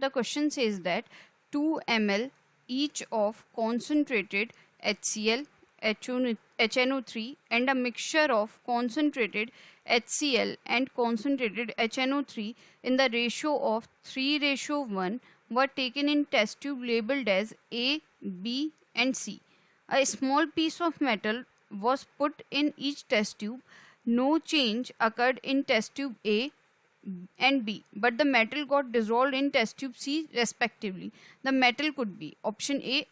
the question says that 2 ml each of concentrated HCl, HNO3 and a mixture of concentrated HCl and concentrated HNO3 in the ratio of 3:1 were taken in test tube labeled as A, B and C. A small piece of metal was put in each test tube. No change occurred in test tube A and B, but the metal got dissolved in test tube C respectively. The metal could be option A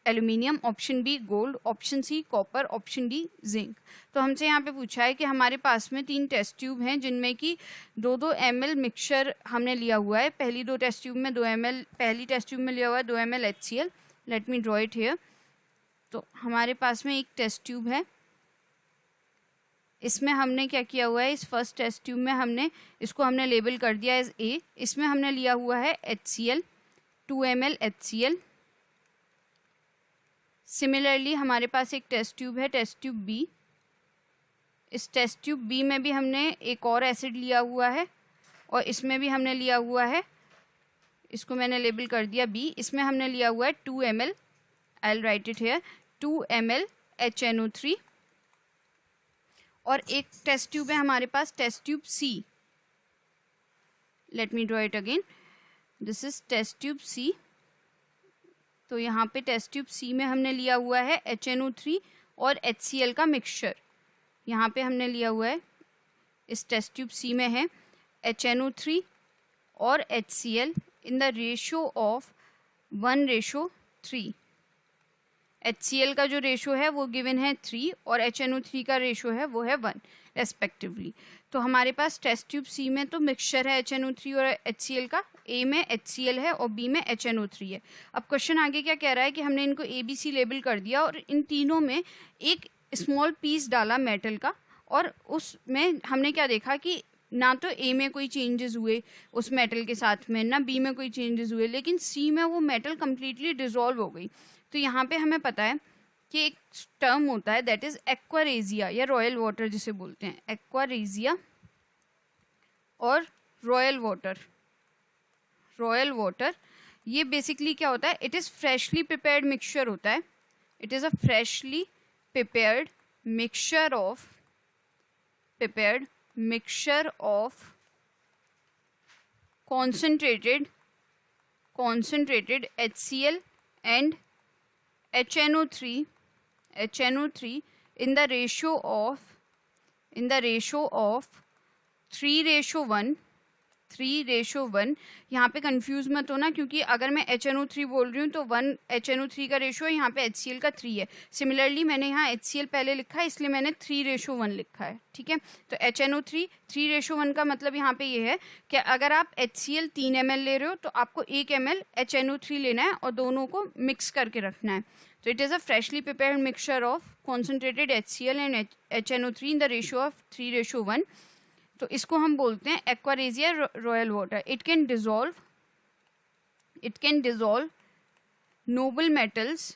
aluminium, option B gold, option C copper, option D zinc. तो हमसे यहाँ पे पूछा है कि हमारे पास में 3 test tube हैं जिनमें कि 2-2 ml मिक्सचर हमने लिया हुआ है. पहली 2 टेस्ट ट्यूब में 2 ml, पहली टेस्ट ट्यूब में लिया हुआ है 2 ml HCl. Late me draw it here. तो हमारे पास में एक टेस्ट ट्यूब है, इसमें हमने क्या किया हुआ है, इस फर्स्ट टेस्ट ट्यूब में हमने लेबल कर दिया एज ए. इसमें हमने लिया हुआ है HCl, 2 ml HCl. सिमिलरली हमारे पास एक टेस्ट ट्यूब है, टेस्ट ट्यूब बी. इस टेस्ट ट्यूब बी में भी हमने एक और एसिड लिया हुआ है और इसमें भी हमने लिया हुआ है, इसको मैंने लेबल कर दिया बी. इसमें हमने लिया हुआ है 2 ml, I will write it here, 2 ml HNO3. और एक टेस्ट ट्यूब है हमारे पास, test tube C. Let me draw it again. This is test tube C. तो यहाँ पे टेस्ट ट्यूब सी में हमने लिया हुआ है HNO3 और HCl का मिक्सचर. यहाँ पे हमने लिया हुआ है, इस टेस्ट ट्यूब सी में है HNO3 और HCl in the ratio of 1:3. HCl का जो रेशियो है वो गिवन है 3 और HNO3 का रेशियो है वो है 1 रेस्पेक्टिवली. तो हमारे पास टेस्ट ट्यूब सी में तो मिक्सचर है HNO3 और HCl का, ए में HCl है और बी में HNO3 है. अब क्वेश्चन आगे क्या कह रहा है कि हमने इनको ABC लेबल कर दिया और इन तीनों में एक स्मॉल पीस डाला मेटल का, और उसमें हमने क्या देखा कि ना तो ए में कोई चेंजेस हुए उस मेटल के साथ में, ना बी में कोई चेंजेस हुए, लेकिन सी में वो मेटल कम्प्लीटली डिजॉल्व हो गई. तो यहाँ पे हमें पता है कि एक टर्म होता है दैट इज एक्वारेजिया या रॉयल वाटर जिसे बोलते हैं, एक्वारेजिया और रॉयल वाटर. रॉयल वाटर ये बेसिकली क्या होता है, it is freshly prepared mixture होता है. It is a freshly prepared mixture of concentrated HCl and HNO3 in the ratio of 3:1. यहाँ पे कंफ्यूज मत होना, क्योंकि अगर मैं HNO3 बोल रही हूँ तो 1 HNO3 का रेशियो है, यहाँ पे HCl का 3 है. सिमिलरली मैंने यहाँ HCl पहले लिखा है इसलिए मैंने 3:1 लिखा है. ठीक है, तो HNO3 3:1 का मतलब यहाँ पे ये है कि अगर आप HCl 3 ml ले रहे हो तो आपको 1 ml HNO3 लेना है और दोनों को मिक्स करके रखना है. तो it is a freshly prepared mixture of concentrated HCl and HNO3 in the ratio of 3:1. तो इसको हम बोलते हैं aqua regia royal water. It can dissolve noble metals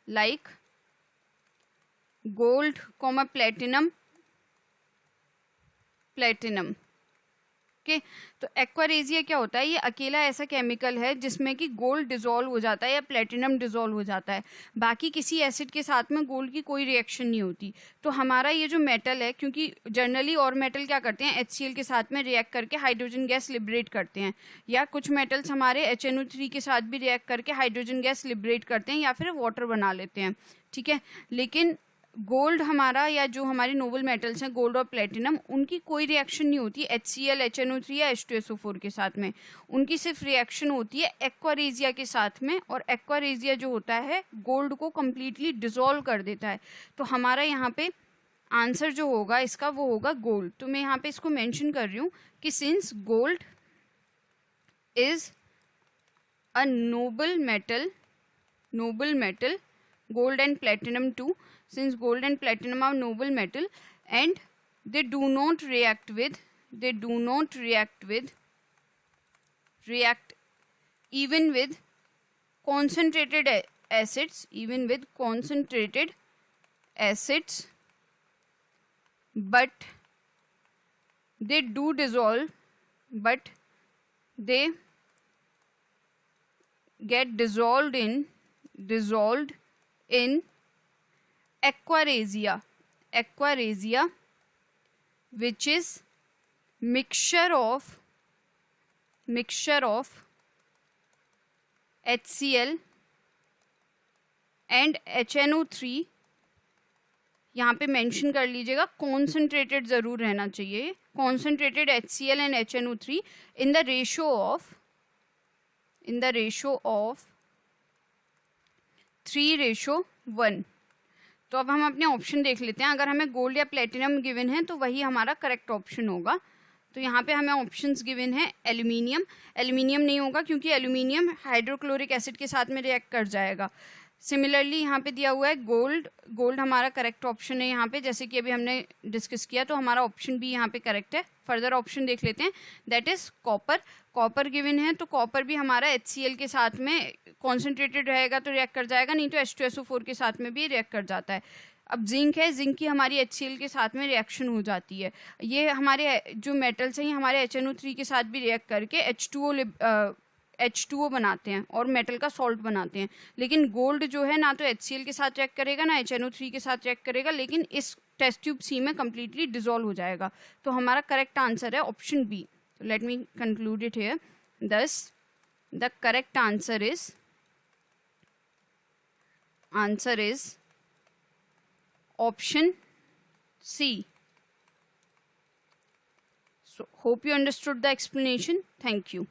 like gold, platinum. Okay, तो एक्वारेजिया क्या होता है, ये अकेला ऐसा केमिकल है जिसमें कि गोल्ड डिजोल्व हो जाता है या प्लेटिनम डिजोल्व हो जाता है. बाकी किसी एसिड के साथ में गोल्ड की कोई रिएक्शन नहीं होती. तो हमारा ये जो मेटल है, क्योंकि जनरली और मेटल क्या करते हैं, HCl के साथ में रिएक्ट करके हाइड्रोजन गैस लिबरेट करते हैं, या कुछ मेटल्स हमारे HNO3 के साथ भी रिएक्ट करके हाइड्रोजन गैस लिबरेट करते हैं या फिर वाटर बना लेते हैं. ठीक है, लेकिन गोल्ड हमारा या जो हमारे नोबल मेटल्स हैं गोल्ड और प्लेटिनम, उनकी कोई रिएक्शन नहीं होती HCl, HNO3 या H2SO4 के साथ में. उनकी सिर्फ रिएक्शन होती है एक्वारेजिया के साथ में, और एक्वारेजिया जो होता है गोल्ड को कम्प्लीटली डिजोल्व कर देता है. तो हमारा यहाँ पे आंसर जो होगा इसका वो होगा गोल्ड. तो मैं यहाँ पे इसको मेंशन कर रही हूँ कि since gold is a Nobel metal, gold and platinum too, since gold and platinum are noble metal and they do not react even with concentrated acids but they do dissolve, but they get dissolved in aquaresia, which is mixture of HCl and HNO3. यहाँ पे mention कर लीजिएगा, concentrated ज़रूर रहना चाहिए, concentrated HCl and HNO3 in the ratio of 3:1. तो अब हम अपने ऑप्शन देख लेते हैं. अगर हमें गोल्ड या प्लेटिनम गिवन है तो वही हमारा करेक्ट ऑप्शन होगा. तो यहाँ पे हमें ऑप्शंस गिवन है. एल्यूमिनियम नहीं होगा क्योंकि एल्यूमिनियम हाइड्रोक्लोरिक एसिड के साथ में रिएक्ट कर जाएगा. सिमिलरली यहाँ पे दिया हुआ है गोल्ड हमारा करेक्ट ऑप्शन है यहाँ पे, जैसे कि अभी हमने डिस्कस किया, तो हमारा ऑप्शन भी यहाँ पे करेक्ट है. फर्दर ऑप्शन देख लेते हैं. दैट इज कॉपर गिवन है, तो कॉपर भी हमारा HCl के साथ में कॉन्सेंट्रेटेड रहेगा तो रिएक्ट कर जाएगा, नहीं तो H2SO4 के साथ में भी रिएक्ट कर जाता है. अब जिंक है, जिंक की हमारी HCl के साथ में रिएक्शन हो जाती है. ये हमारे जो मेटल्स हैं ये हमारे HNO3 के साथ भी रिएक्ट करके H2O बनाते हैं और मेटल का सॉल्ट बनाते हैं. लेकिन गोल्ड जो है ना तो HCl के साथ रिएक्ट करेगा ना HNO3 के साथ रिएक्ट करेगा, लेकिन इस टेस्ट ट्यूब सी में कम्प्लीटली डिजोल्व हो जाएगा. तो हमारा करेक्ट आंसर है option B. Let me conclude it here. Thus the correct answer is option C. So hope you understood the explanation. Thank you.